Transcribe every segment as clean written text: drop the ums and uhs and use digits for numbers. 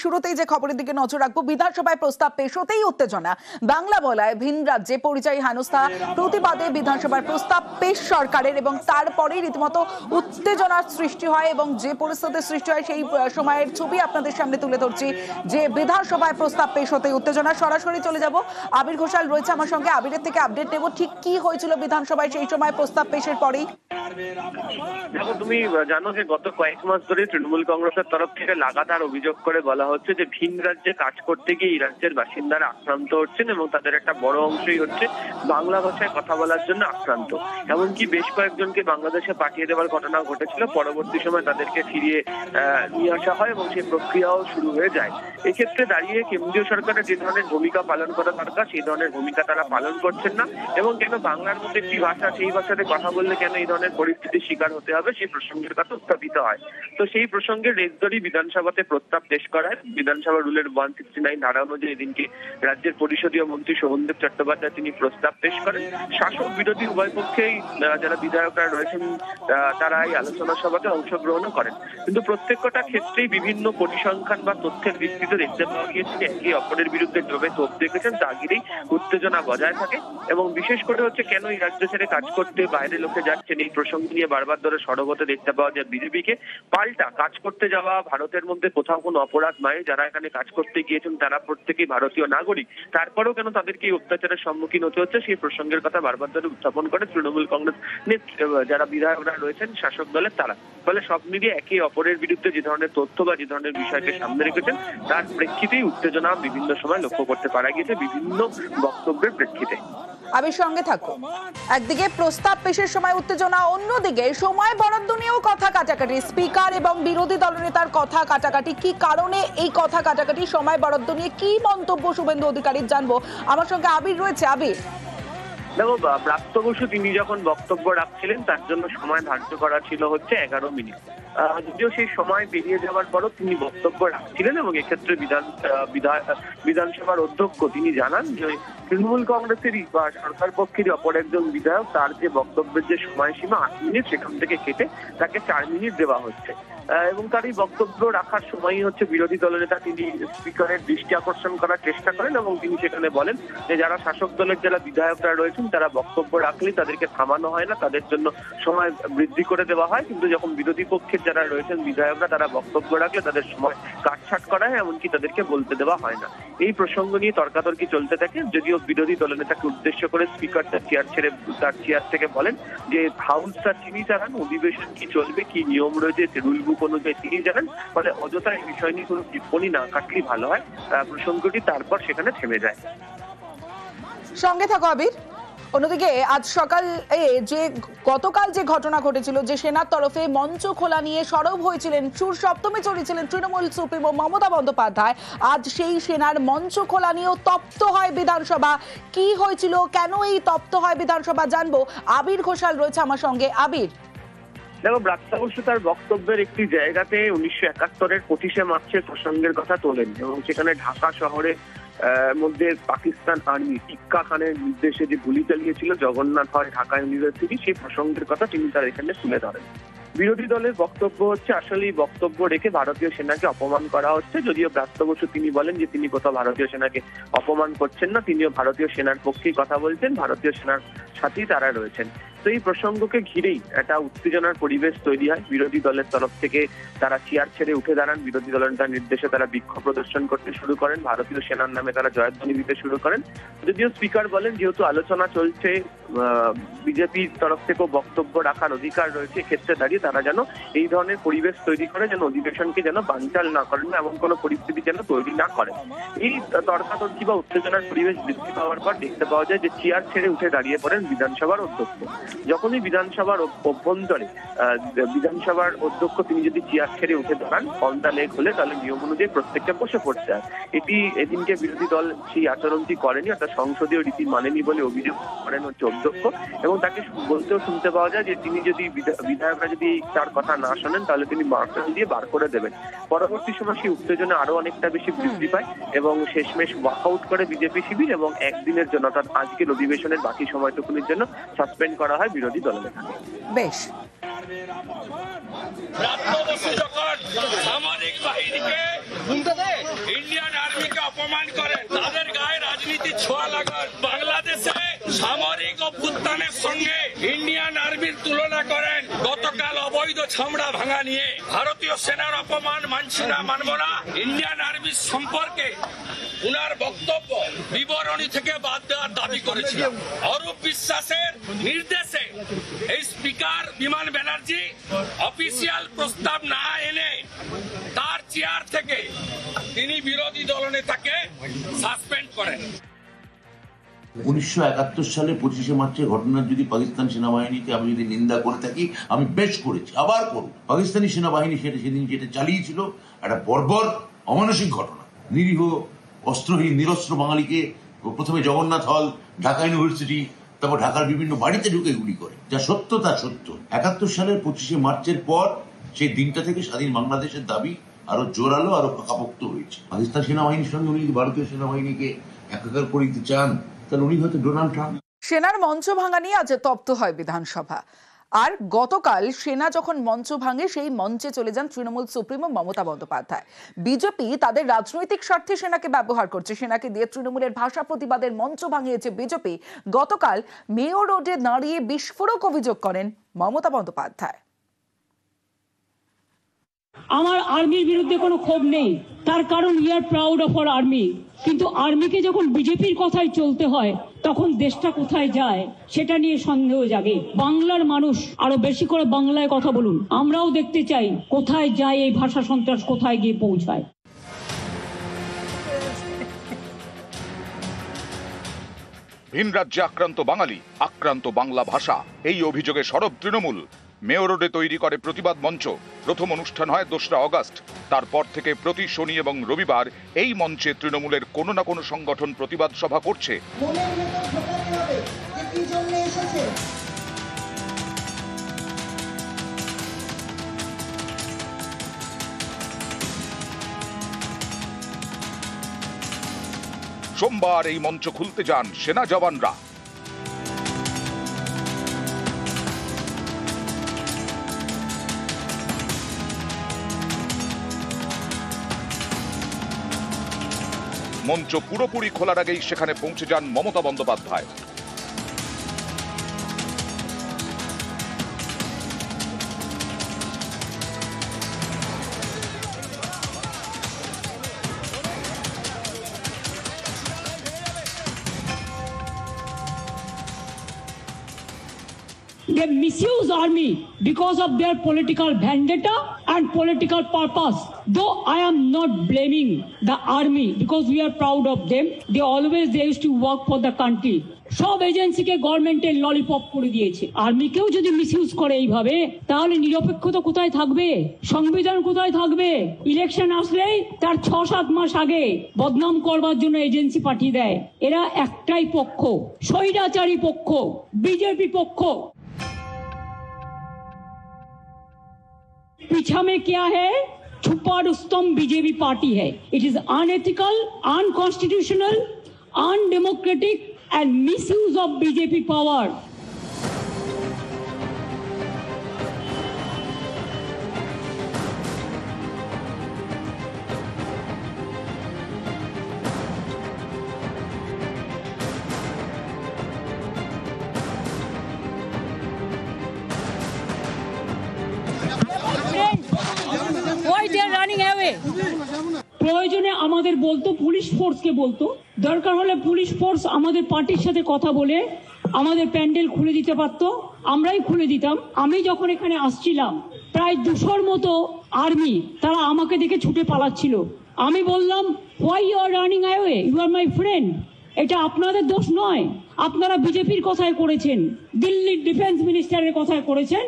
শুরুতেই যে খবরের দিকে নজর রাখবো, বিধানসভায় প্রস্তাব পেশ হতেই উত্তেজনা। বাংলা বলায় ভিন রাজ্যে পরিযায়ী হেনস্থা প্রতিবাদে বিধানসভার প্রস্তাব পেশ সরকারের এবং তারপরেই রীতিমতো উত্তেজনার সৃষ্টি হয় এবং যে পরিস্থিতির সৃষ্টি হয় সেই সময়ের ছবি আপনাদের সামনে তুলে ধরছি। যে বিধানসভায় প্রস্তাব পেশ হতেই উত্তেজনা। সরাসরি চলে যাব, আবির ঘোষাল রয়েছে আমার সঙ্গে, আবিরের থেকে আপডেট নেব ঠিক কি হয়েছিল বিধানসভায় সেই সময় প্রস্তাব পেশের পরেই। দেখো, তুমি জানো যে গত কয়েক মাস ধরে তৃণমূল কংগ্রেসের তরফ থেকে লাগাতার অভিযোগ করে বলা হচ্ছে যে ভিন রাজ্যে কাজ করতে গিয়ে এই রাজ্যের বাসিন্দারা আক্রান্ত হচ্ছেন এবং তাদের একটা বড় অংশই হচ্ছে বাংলা ভাষায় কথা বলার জন্য আক্রান্ত। এমনকি বেশ কয়েকজনকে বাংলাদেশে পাঠিয়ে দেওয়ার ঘটনা ঘটেছিল, পরবর্তী সময় তাদেরকে ফিরিয়ে নিয়ে আসা হয় এবং সেই প্রক্রিয়াও শুরু হয়ে যায়। এক্ষেত্রে দাঁড়িয়ে কেন্দ্রীয় সরকারের যে ধরনের ভূমিকা পালন করা দরকার সেই ধরনের ভূমিকা তারা পালন করছেন না এবং কেন বাংলার মধ্যে একটি ভাষা, সেই ভাষাতে কথা বললে কেন এই ধরনের পরিস্থিতির শিকার হতে হবে সেই প্রসঙ্গের কথা উত্থাপিত হয়। তো সেই প্রসঙ্গে রেজ ধরে বিধানসভাতে প্রস্তাব পেশ করায়। বিধানসভা রুলের 169 ধারা অনুযায়ী এদিনকে রাজ্যের পরিষদীয় মন্ত্রী শোভনদেব চট্টোপাধ্যায় তিনি প্রস্তাব পেশ করেন। শাসক বিরোধী উভয় পক্ষেই যারা বিধায়করা রয়েছেন তারা এই আলোচনা সভাতে অংশগ্রহণ করেন, কিন্তু প্রত্যেকটা ক্ষেত্রেই বিভিন্ন পরিসংখ্যান বা তথ্যের ভিত্তিতে দেখতে পাওয়া গিয়েছে যে একে অপরের বিরুদ্ধে জমে তোপ দেখেছেন, তা ঘিরেই উত্তেজনা বজায় থাকে এবং বিশেষ করে হচ্ছে কেন এই রাজ্য ছেড়ে কাজ করতে বাইরে লোকে যাচ্ছেন এই প্রসঙ্গ নিয়ে বারবার ধরে সরব হতে দেখতে পাওয়া যায় বিজেপিকে। পাল্টা কাজ করতে যাওয়া ভারতের মধ্যে কোথাও কোনো অপরাধ নয়, যারা এখানে কাজ করতে গিয়েছেন তারা প্রত্যেকেই ভারতীয় নাগরিক, তারপরেও কেন তাদেরকে এই অত্যাচারের সম্মুখীন হতে হচ্ছে সেই প্রসঙ্গের কথা বারবার ধরে উত্থাপন করে তৃণমূল কংগ্রেস যারা বিধায়করা রয়েছেন শাসক দলের তারা। ফলে সব মিলিয়ে একে অপরের বিরুদ্ধে যে ধরনের তথ্য বা যে ধরনের বিষয়কে সামনে রেখেছেন তার প্রেক্ষিতেই উত্তেজনা বিভিন্ন সময় লক্ষ্য করতে পারা গিয়েছে বিভিন্ন বক্তব্যের প্রেক্ষিতে। আবির সঙ্গে থাকো। একদিকে প্রস্তাব পেশের সময় উত্তেজনা, অন্যদিকে সময় বরাদ্দ নিয়েও কথা কাটাকাটি, স্পিকার এবং বিরোধী দলনেতার কথা কাটাকাটি। কি কারণে এই কথা কাটাকাটি, সময় বরাদ্দ নিয়ে কি মন্তব্য শুভেন্দু অধিকারীর জানবো। আমার সঙ্গে আবির রয়েছে। আবির, দেখো, ব্রাত্য বসু তিনি যখন বক্তব্য রাখছিলেন তার জন্য সময় ধার্য করা ছিল হচ্ছে 11 মিনিট। যদিও সেই সময় পেরিয়ে যাওয়ার পরও তিনি বক্তব্য রাখছিলেন এবং এক্ষেত্রে বিধানসভার অধ্যক্ষ তিনি জানান যে তৃণমূল কংগ্রেসেরই বা সরকার পক্ষেরই অপর একজন বিধায়ক তার যে বক্তব্যের যে সময়সীমা 8 মিনিট সেখান থেকে কেটে তাকে 4 মিনিট দেওয়া হচ্ছে এবং তার এই বক্তব্য রাখার সময়ই হচ্ছে বিরোধী দলনেতা তিনি স্পিকারের দৃষ্টি আকর্ষণ করার চেষ্টা করেন এবং তিনি সেখানে বলেন যে যারা শাসক দলের যারা বিধায়করা রয়েছেন তারা বক্তব্য রাখলেই তাদেরকে থামানো হয় না, তাদের জন্য সময় বৃদ্ধি করে দেওয়া হয়, কিন্তু যখন বিরোধী পক্ষের যারা রয়েছেন বিধায়করা তারা বক্তব্য রাখলে তাদের সময় কাটছাট করা হয়, এমনকি তাদেরকে বলতে দেওয়া হয় না। এই প্রসঙ্গ নিয়ে তর্কাতর্কি চলতে থাকে, যদিও বিরোধী দলনেতাকে উদ্দেশ্য করে স্পিকার তার চেয়ার থেকে বলেন যে হাউসটা তিনি জানান, অধিবেশন কি চলবে, কি নিয়ম রয়েছে রুল বুক অনুযায়ী তিনি জানেন, ফলে অযথা এই বিষয় নিয়ে কোনো টিপ্পণী না কাটলেই ভালো হয়। প্রসঙ্গটি তারপর সেখানে থেমে যায়। সঙ্গে থাকো আবির। অন্যদিকে আজ সকালে যে গতকাল যে ঘটনা ঘটেছিল, যে সেনার তরফে মঞ্চ খোলা নিয়ে সরব হয়েছিলেন, সুর সপ্তমী চড়িয়েছিলেন তৃণমূল সুপ্রিমো মমতা বন্দ্যোপাধ্যায়, আজ সেই সেনার মঞ্চ খোলা নিয়েও তপ্ত হয় বিধানসভা। কি হয়েছিল, কেন এই তপ্ত হয় বিধানসভা জানবো। আবির ঘোষাল রয়েছে আমার সঙ্গে। আবির, দেখো, ব্রাত্য বসু তার বক্তব্যের একটি জায়গাতে 1971-এর 25শে মার্চের প্রসঙ্গের কথা তোলেন এবং সেখানে ঢাকা শহরে মধ্যে পাকিস্তান আর্মি টিক্কা খানের নির্দেশে যে গুলি চালিয়েছিল জগন্নাথ হয় ঢাকা ইউনিভার্সিটি সেই প্রসঙ্গের কথা তিনি তার এখানে তুলে ধরেন। বিরোধী দলের বক্তব্য হচ্ছে আসলে এই বক্তব্য রেখে ভারতীয় সেনাকে অপমান করা হচ্ছে, যদিও ব্রাত্য বসু তিনি বলেন যে তিনি কোথাও ভারতীয় সেনাকে অপমান করছেন না, তিনিও ভারতীয় সেনার পক্ষেই কথা বলছেন, ভারতীয় সেনার সাথেই তারা রয়েছেন। তো এই প্রসঙ্গকে ঘিরেই একটা উত্তেজনার পরিবেশ তৈরি হয়। বিরোধী দলের তরফ থেকে তারা চেয়ার ছেড়ে উঠে দাঁড়ান, বিরোধী দলের নির্দেশে তারা বিক্ষোভ প্রদর্শন করতে শুরু করেন, ভারতীয় সেনার নামে তারা জয়ধ্বনি দিতে শুরু করেন। যদিও স্পিকার বলেন যেহেতু আলোচনা চলছে বিজেপির তরফ থেকেও বক্তব্য রাখার অধিকার রয়েছে, ক্ষেত্রে দাঁড়িয়ে তারা যেন এই ধরনের পরিবেশ তৈরি করে যেন অধিবেশনকে যেন বানচাল না করেন, এমন কোনো পরিস্থিতি যেন তৈরি না করেন। এই তর্কাতর্কি বা উত্তেজনার পরিবেশ বৃদ্ধি পাওয়ার পর দেখতে পাওয়া যায় যে চেয়ার ছেড়ে উঠে দাঁড়িয়ে পড়েন বিধানসভার অধ্যক্ষ। যখনই বিধানসভার অভ্যন্তরে বিধানসভার অধ্যক্ষ তিনি যদি চেয়ার ছেড়ে উঠে দাঁড়ান অন দ্য লেগ হলে তাহলে নিয়ম অনুযায়ী প্রত্যেকটা বসে পড়তে হয়। এটি এদিনকে বিরোধী দল সেই আচরণটি করেনি, অর্থাৎ সংসদীয় রীতি মানেনি বলে অভিযোগ করেন হচ্ছে অধ্যক্ষ এবং তাকে বলতেও শুনতে পাওয়া যায় যে তিনি যদি বিধায়করা যদি তার কথা না শোনেন তাহলে তিনি মার্শাল দিয়ে বার করে দেবেন। পরবর্তী সময় সেই উত্তেজনা আরো অনেকটা বেশি বৃদ্ধি পায় এবং শেষমেশ ওয়াকআউট করে বিজেপি শিবির এবং একদিনের জন্য অর্থাৎ আজকের অধিবেশনের বাকি সময়টুকুনি রাজনীতির জন্য সাসপেন্ড করা হয় বিরোধী দলনেতাকে। বেশ, সামরিক বাহিনীকে ইন্ডিয়ান আর্মিকে অপমান করে তাদের গায়ে রাজনীতির ছোঁয়া লাগান। বাংলাদেশে সামরিক অভ্যুত্থানের সঙ্গে ইন্ডিয়ান আর্মির তুলনা করেন। গতকাল অবৈধ ছামড়া ভাঙা নিয়ে ভারতীয় সেনার অপমান মানছি না, মানব না। ইন্ডিয়ান আর্মির সম্পর্কে উনার বক্তব্য বিবরণী থেকে বাদ দেওয়ার দাবি করেছিলাম। অরূপ বিশ্বাসের নির্দেশে এই স্পিকার বিমান ব্যানার্জি অফিসিয়াল প্রস্তাব না এনে তার চেয়ার থেকে তিনি বিরোধী দলনেতাকে সাসপেন্ড করেন। 1971 সালে 25শে মার্চের ঘটনার যদি পাকিস্তান সেনাবাহিনীকে আমি যদি নিন্দা করে থাকি, আমি বেশ করেছি, আবার করব। পাকিস্তানি সেনাবাহিনী সেদিন যেটা চালিয়েছিল একটা বর্বর অমানসিক ঘটনা। নিরীহ অস্ত্রহীন নিরস্ত্র বাঙালিকে প্রথমে জগন্নাথ হল, ঢাকা ইউনিভার্সিটি, তারপর ঢাকার বিভিন্ন বাড়িতে ঢুকে গুলি করে। যা সত্য তা সত্য। 71 সালের 25শে মার্চের পর সেই দিনটা থেকে স্বাধীন বাংলাদেশের দাবি আরো জোরালো, আরো পাকাপোক্ত হয়েছে। পাকিস্তান সেনাবাহিনীর সঙ্গে উনি ভারতীয় সেনাবাহিনীকে একাকার করে দিতে চান, তাহলে উনি হয়তো ডোনাল্ড ট্রাম্প। সেনার মঞ্চ ভাঙা নিয়ে আজ তপ্ত হয় বিধানসভা। আর গতকাল সেনা যখন মঞ্চ ভাঙে, সেই মঞ্চে চলে যান তৃণমূল সুপ্রিমো মমতা বন্দ্যোপাধ্যায়। বিজেপি তাদের রাজনৈতিক স্বার্থে সেনাকে ব্যবহার করছে। সেনাকে দিয়ে তৃণমূলের ভাষা প্রতিবাদের মঞ্চ ভাঙিয়েছে বিজেপি। গতকাল মেয়ো রোডে দাঁড়িয়ে বিস্ফোরক অভিযোগ করেন মমতা বন্দ্যোপাধ্যায়। আমার আর্মির বিরুদ্ধে কোনো ক্ষোভ নেই, তার কারণ we are proud of our army. কিন্তু আর্মিকে যখন বিজেপির কথাই চলতে হয়, তখন দেশটা কোথায় যায় সেটা নিয়ে সন্দেহ জাগে। বাংলার মানুষ আরো বেশি করে বাংলায় কথা বলুন। আমরাও দেখতে চাই কোথায় যায় এই ভাষা সন্ত্রাস, কোথায় গিয়ে পৌঁছায়। ভিন রাজ্যে আক্রান্ত বাঙালি, আক্রান্ত বাংলা ভাষা, এই অভিযোগে সরব তৃণমূল। মেয়ো রোডে তৈরি করে প্রতিবাদ মঞ্চ। প্রথম অনুষ্ঠান হয় 2রা অগাস্ট। তারপর থেকে প্রতি শনি এবং রবিবার এই মঞ্চে তৃণমূলের কোনো না কোনো সংগঠন প্রতিবাদ সভা করছে। সোমবার এই মঞ্চ খুলতে যান সেনা জওয়ানরা। মঞ্চ পুরোপুরি খোলার আগেই সেখানে পৌঁছে যান Mamata Bandyopadhyay. They misuse army because of their political vendetta and political purpose. Though I am not blaming the army because we are proud of them. They used to work for the country. সব এজেন্সিকে গভর্নমেন্টের lollipop করে দিয়েছে। আর্মিকেও যদি misuse করে এইভাবে, তাহলে নিরপেক্ষতা কোথায় থাকবে? সংবিধান কোথায় থাকবে? ইলেকশন আসলেই তার 6-7 মাস আগে বদনাম করবার জন্য এজেন্সি পাঠিয়ে দেয়। এরা একটাই পক্ষ, স্বৈরাচারী পক্ষ, বিজেপি পক্ষ। पीछा में क्या है? छुपा रुस्तम बीजेपी पार्टी है। It is unethical, unconstitutional, undemocratic and misuse of BJP power. Why they are running away? প্রয়োজনে আমাদের বলতো, পুলিশ ফোর্সকে বলতো, দরকার হলে পুলিশ ফোর্স আমাদের পার্টির সাথে কথা বলে আমাদের প্যান্ডেল খুলে দিতে পারতো, আমরাই খুলে দিতাম। আমি যখন এখানে আসছিলাম, প্রায় 200-র মতো আর্মি তারা আমাকে দেখে ছুটে পালাচ্ছিল। আমি বললাম, why you are running away? You are my friend. এটা আপনাদের দোষ নয়, আপনারা বিজেপির কথায় করেছেন, দিল্লির ডিফেন্স মিনিস্টারের কথায় করেছেন।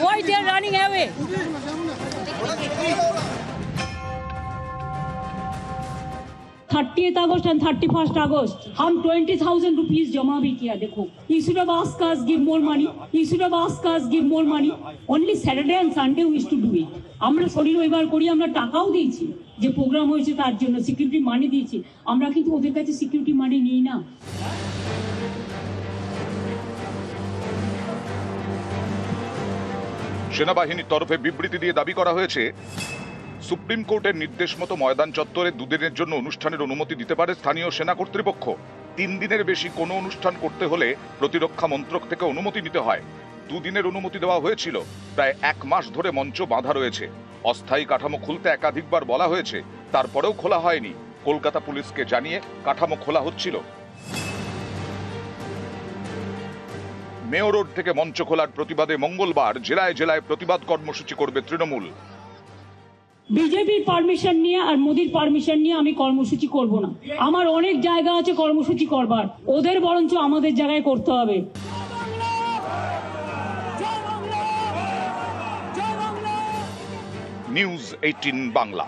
Why they are running away? 30th August and 31st August, हम 20,000 rupees जमा भी किया. देखो, you should have asked us give more money. You should have asked us give more money. Only Saturday and Sunday we used to do it. আমরা শনি রবিবার করি, আমরা টাকাও দিয়েছি, যে প্রোগ্রাম হয়েছে তার জন্য সিকিউরিটি মানি দিয়েছি. আমরা কিন্তু ওদের কাছে সিকিউরিটি মানি নিই না. সেনাবাহিনীর তরফে বিবৃতি দিয়ে দাবি করা হয়েছে, সুপ্রিম কোর্টের নির্দেশ মতো ময়দান চত্বরে 2 দিনের জন্য অনুষ্ঠানের অনুমতি দিতে পারে স্থানীয় সেনা কর্তৃপক্ষ। 3 দিনের বেশি কোনো অনুষ্ঠান করতে হলে প্রতিরক্ষা মন্ত্রক থেকে অনুমতি নিতে হয়। 2 দিনের অনুমতি দেওয়া হয়েছিল। প্রায় 1 মাস ধরে মঞ্চ বাঁধা রয়েছে। অস্থায়ী কাঠামো খুলতে একাধিকবার বলা হয়েছে, তারপরেও খোলা হয়নি। কলকাতা পুলিশকে জানিয়ে কাঠামো খোলা হচ্ছিল। মেয়র রোড থেকে মঞ্চ খোলার প্রতিবাদে মঙ্গলবার জেলায় জেলায় প্রতিবাদ কর্মসূচি করবে তৃণমূল। বিজেপির পারমিশন নিয়ে আর মোদির পারমিশন নিয়ে আমি কর্মসূচি করব না। আমার অনেক জায়গা আছে কর্মসূচি করবার, ওদের বরঞ্চ আমাদের জায়গায় করতে হবে। নিউজ 18 বাংলা।